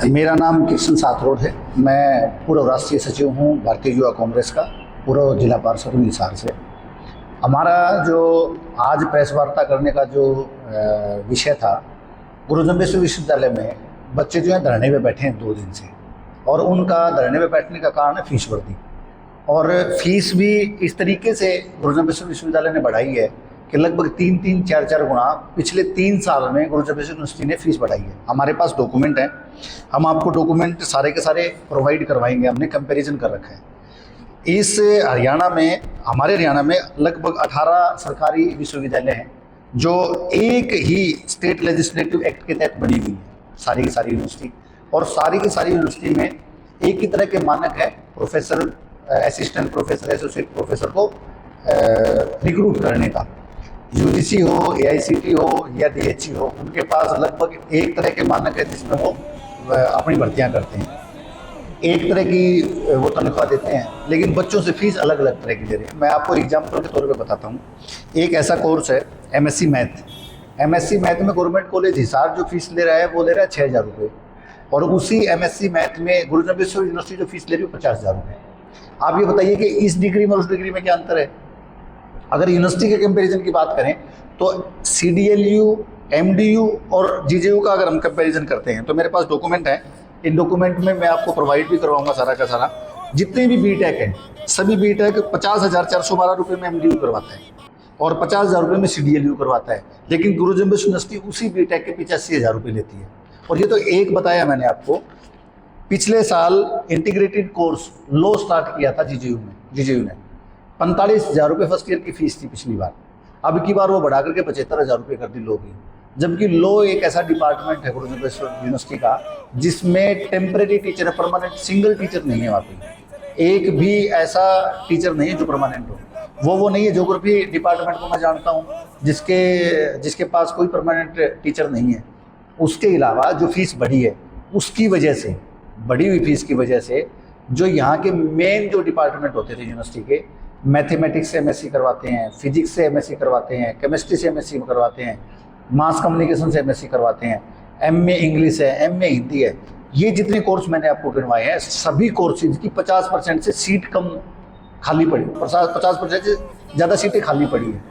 मेरा नाम किशन साथरोड है। मैं पूर्व राष्ट्रीय सचिव हूँ भारतीय युवा कांग्रेस का, पूर्व जिला पार्षद हूँ हिसार से। हमारा जो आज प्रेस वार्ता करने का जो विषय था, गुरु जम्बेश्वर विश्वविद्यालय में बच्चे जो हैं धरने पे बैठे हैं 2 दिन से, और उनका धरने पे बैठने का कारण है फीस वृद्धि। और फीस भी इस तरीके से गुरु जम्बेश्वर विश्वविद्यालय ने बढ़ाई है कि लगभग 3-3, 4-4 गुना पिछले 3 साल में गुरु जम्बेश्वर यूनिवर्सिटी ने फीस बढ़ाई है। हमारे पास डॉक्यूमेंट हैं, हम आपको डॉक्यूमेंट सारे के सारे प्रोवाइड करवाएंगे। हमने कंपैरिजन कर रखा है। इस हरियाणा में, हमारे हरियाणा में लगभग 18 सरकारी विश्वविद्यालय हैं जो एक ही स्टेट लेजिस्लेटिव एक्ट के तहत बनी हुई है, सारी की सारी यूनिवर्सिटी। और सारी की सारी यूनिवर्सिटी में एक ही तरह के मानक है professor, assistant professor, associate professor को रिक्रूट करने का। यूजीसी हो, एआईसीटी हो या डीएचई हो, उनके पास लगभग एक तरह के मानक है जिसमें वो अपनी भर्तियां करते हैं। एक तरह की वो तनख्वाह देते हैं, लेकिन बच्चों से फीस अलग अलग तरह की दे रहे हैं। मैं आपको एग्जाम्पल के तौर पे बताता हूँ। एक ऐसा कोर्स है एमएससी मैथ। एमएससी मैथ में गवर्नमेंट कॉलेज हिसार जो फीस ले रहा है वो ले रहा है 6,000 रुपये, और उसी एमएससी मैथ में गुरु जम्बेश्वर यूनिवर्सिटी जो फीस ले रही है 50,000 रुपये। आप ये बताइए कि इस डिग्री में उस डिग्री में क्या अंतर है। अगर यूनिवर्सिटी के कंपैरिजन की बात करें तो सीडीएलयू, एमडीयू और जीजेयू का अगर हम कंपैरिजन करते हैं तो मेरे पास डॉक्यूमेंट है। इन डॉक्यूमेंट में मैं आपको प्रोवाइड भी करवाऊंगा सारा का सारा। जितने भी बीटेक हैं, सभी बीटेक 50,412 रुपये में एमडीयू करवाता है और 50,000 रुपये में सीडीएलयू करवाता है, लेकिन गुरु जम्बेश्वर यूनिवर्सिटी उसी बीटेक के 85,000 रुपये लेती है। और ये तो एक बताया मैंने आपको। पिछले साल इंटीग्रेटेड कोर्स लॉ स्टार्ट किया था जीजेयू ने 45,000 रुपये फर्स्ट ईयर की फीस थी पिछली बार। अब की बार वो बढ़ा करके 75,000 रुपये कर दी लॉ की। जबकि लॉ एक ऐसा डिपार्टमेंट है गुरु जम्बेश्वर यूनिवर्सिटी का जिसमें टेम्परेरी टीचर है, परमानेंट सिंगल टीचर नहीं है। वहाँ पे एक भी ऐसा टीचर नहीं है जो परमानेंट हो। वो नहीं है। ज्योग्राफी डिपार्टमेंट को मैं जानता हूँ जिसके पास कोई परमानेंट टीचर नहीं है। उसके अलावा जो फीस बढ़ी है उसकी वजह से, बढ़ी हुई फीस की वजह से, जो यहाँ के मेन जो डिपार्टमेंट होते थे यूनिवर्सिटी के, मैथमेटिक्स से एमएससी करवाते हैं, फिजिक्स से एमएससी करवाते हैं, केमिस्ट्री से एमएससी करवाते हैं, मास कम्युनिकेशन से एमएससी करवाते हैं, एमए इंग्लिश है, एमए हिंदी है, ये जितने कोर्स मैंने आपको गिनवाए हैं सभी कोर्सेज की 50% से सीट कम खाली पड़ी, 50% से ज़्यादा सीटें खाली पड़ी है।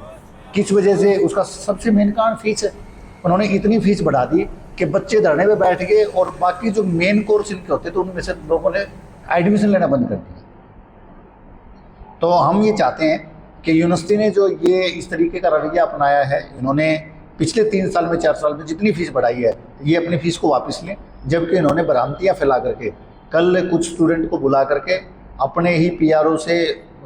किस वजह से? उसका सबसे मेन कारण फीस है। उन्होंने इतनी फीस बढ़ा दी कि बच्चे धरने पे बैठ गए और बाकी जो मेन कोर्स इनके होते तो उनमें से लोगों ने एडमिशन लेना बंद कर दिया। तो हम ये चाहते हैं कि यूनिवर्सिटी ने जो ये इस तरीके का रवैया अपनाया है, इन्होंने पिछले 3 साल में, 4 साल में जितनी फीस बढ़ाई है, ये अपनी फीस को वापस लें। जबकि इन्होंने भ्रांतियाँ फैला करके कल कुछ स्टूडेंट को बुला करके अपने ही पीआरओ से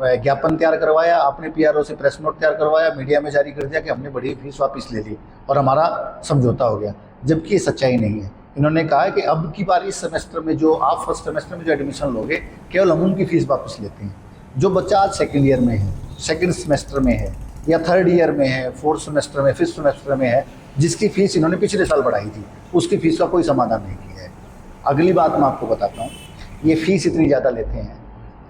ज्ञापन तैयार करवाया, अपने पीआरओ से प्रेस नोट तैयार करवाया, मीडिया में जारी कर दिया कि हमने बड़ी फीस वापस ले ली और हमारा समझौता हो गया, जबकि ये सच्चाई नहीं है। इन्होंने कहा है कि अब की बार इस सेमेस्टर में जो आप फर्स्ट सेमेस्टर में जो एडमिशन लोगे, केवल हम उनकी फीस वापस लेते हैं। जो बच्चा आज सेकेंड ईयर में है, सेकेंड सेमेस्टर में है, या थर्ड ईयर में है, फोर्थ सेमेस्टर में, फिफ्थ सेमेस्टर में है, जिसकी फीस इन्होंने पिछले साल बढ़ाई थी, उसकी फीस का कोई समाधान नहीं किया है। अगली बात मैं आपको बताता हूँ, ये फीस इतनी ज़्यादा लेते हैं,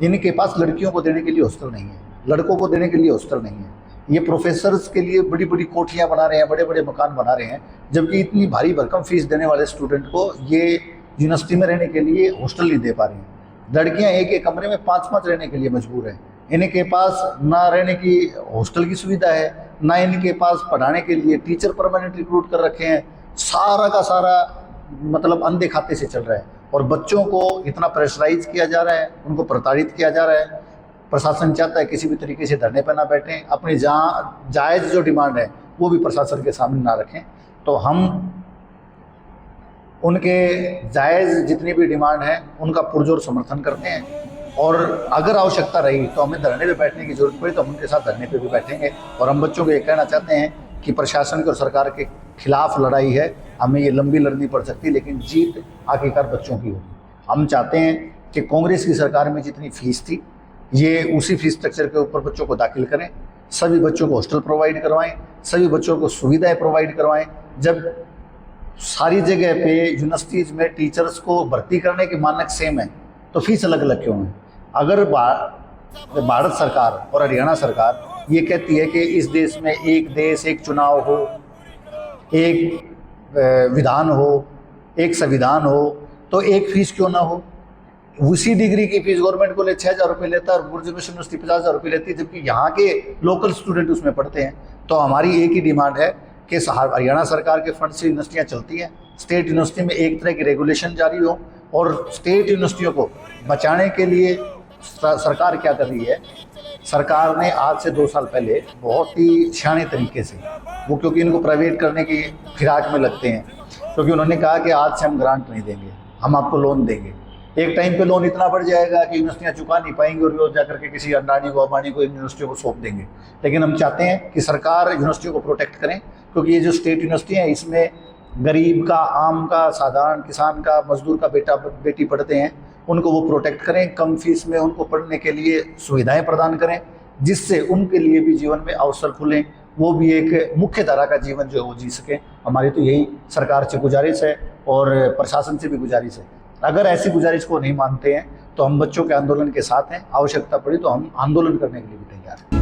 इनके पास लड़कियों को देने के लिए हॉस्टल नहीं है, लड़कों को देने के लिए हॉस्टल नहीं है। ये प्रोफेसर्स के लिए बड़ी बड़ी कोठियाँ बना रहे हैं, बड़े बड़े मकान बना रहे हैं, जबकि इतनी भारी भरकम फीस देने वाले स्टूडेंट को ये यूनिवर्सिटी में रहने के लिए हॉस्टल नहीं दे पा रही हैं। लड़कियाँ एक एक कमरे में 5-5 रहने के लिए मजबूर हैं। इनके पास ना रहने की हॉस्टल की सुविधा है, ना इनके पास पढ़ाने के लिए टीचर परमानेंट रिक्रूट कर रखे हैं। सारा का सारा मतलब अंधे खाते से चल रहा है और बच्चों को इतना प्रेशराइज किया जा रहा है, उनको प्रताड़ित किया जा रहा है। प्रशासन चाहता है किसी भी तरीके से धरने पर ना बैठें, अपनी जहाँ जायज़ जो डिमांड है वो भी प्रशासन के सामने ना रखें। तो हम उनके जायज़ जितनी भी डिमांड है उनका पुरजोर समर्थन करते हैं, और अगर आवश्यकता रही तो हमें धरने पे बैठने की जरूरत पड़ी तो हम उनके साथ धरने पे भी बैठेंगे। और हम बच्चों को ये कहना चाहते हैं कि प्रशासन की और सरकार के खिलाफ लड़ाई है, हमें ये लंबी लड़नी पड़ सकती है, लेकिन जीत आखिरकार बच्चों की होगी। हम चाहते हैं कि कांग्रेस की सरकार में जितनी फीस थी ये उसी फीस स्ट्रक्चर के ऊपर बच्चों को दाखिल करें, सभी बच्चों को हॉस्टल प्रोवाइड करवाएं, सभी बच्चों को सुविधाएँ प्रोवाइड करवाएँ। जब सारी जगह पे यूनिवर्सिटीज़ में टीचर्स को भर्ती करने के मानक सेम है तो फीस अलग अलग क्यों है? अगर भारत सरकार और हरियाणा सरकार ये कहती है कि इस देश में एक देश एक चुनाव हो, एक विधान हो, एक संविधान हो, तो एक फीस क्यों ना हो, उसी डिग्री की फीस गवर्नमेंट को 6,000 रुपये लेता है और गुरुजी मिशन यूनिवर्सिटी 50,000 रुपये लेती है, जबकि यहाँ के लोकल स्टूडेंट उसमें पढ़ते हैं। तो हमारी एक ही डिमांड है कि हरियाणा सरकार के फंड से यूनिवर्सिटियाँ चलती हैं, स्टेट यूनिवर्सिटी में एक तरह की रेगुलेशन जारी हो, और स्टेट यूनिवर्सिटियों को बचाने के लिए सरकार क्या कर रही है, सरकार ने आज से 2 साल पहले बहुत ही शाने तरीके से, वो क्योंकि इनको प्राइवेट करने की फिराक में लगते हैं, क्योंकि उन्होंने कहा कि आज से हम ग्रांट नहीं देंगे, हम आपको लोन देंगे। एक टाइम पे लोन इतना बढ़ जाएगा कि यूनिवर्सिटियाँ चुका नहीं पाएंगी और वो जाकर के किसी अंडानी को अंबानी को यूनिवर्सिटियों को सौंप देंगे। लेकिन हम चाहते हैं कि सरकार यूनिवर्सिटियों को प्रोटेक्ट करें, क्योंकि ये जो स्टेट यूनिवर्सिटी है इसमें गरीब का, आम का, साधारण किसान का, मजदूर का बेटा बेटी पढ़ते हैं, उनको वो प्रोटेक्ट करें, कम फीस में उनको पढ़ने के लिए सुविधाएं प्रदान करें, जिससे उनके लिए भी जीवन में अवसर खुलें, वो भी एक मुख्य धारा का जीवन जो है वो जी सकें। हमारी तो यही सरकार से गुजारिश है और प्रशासन से भी गुजारिश है। अगर ऐसी गुजारिश को नहीं मानते हैं तो हम बच्चों के आंदोलन के साथ हैं, आवश्यकता पड़ी तो हम आंदोलन करने के लिए भी तैयार हैं।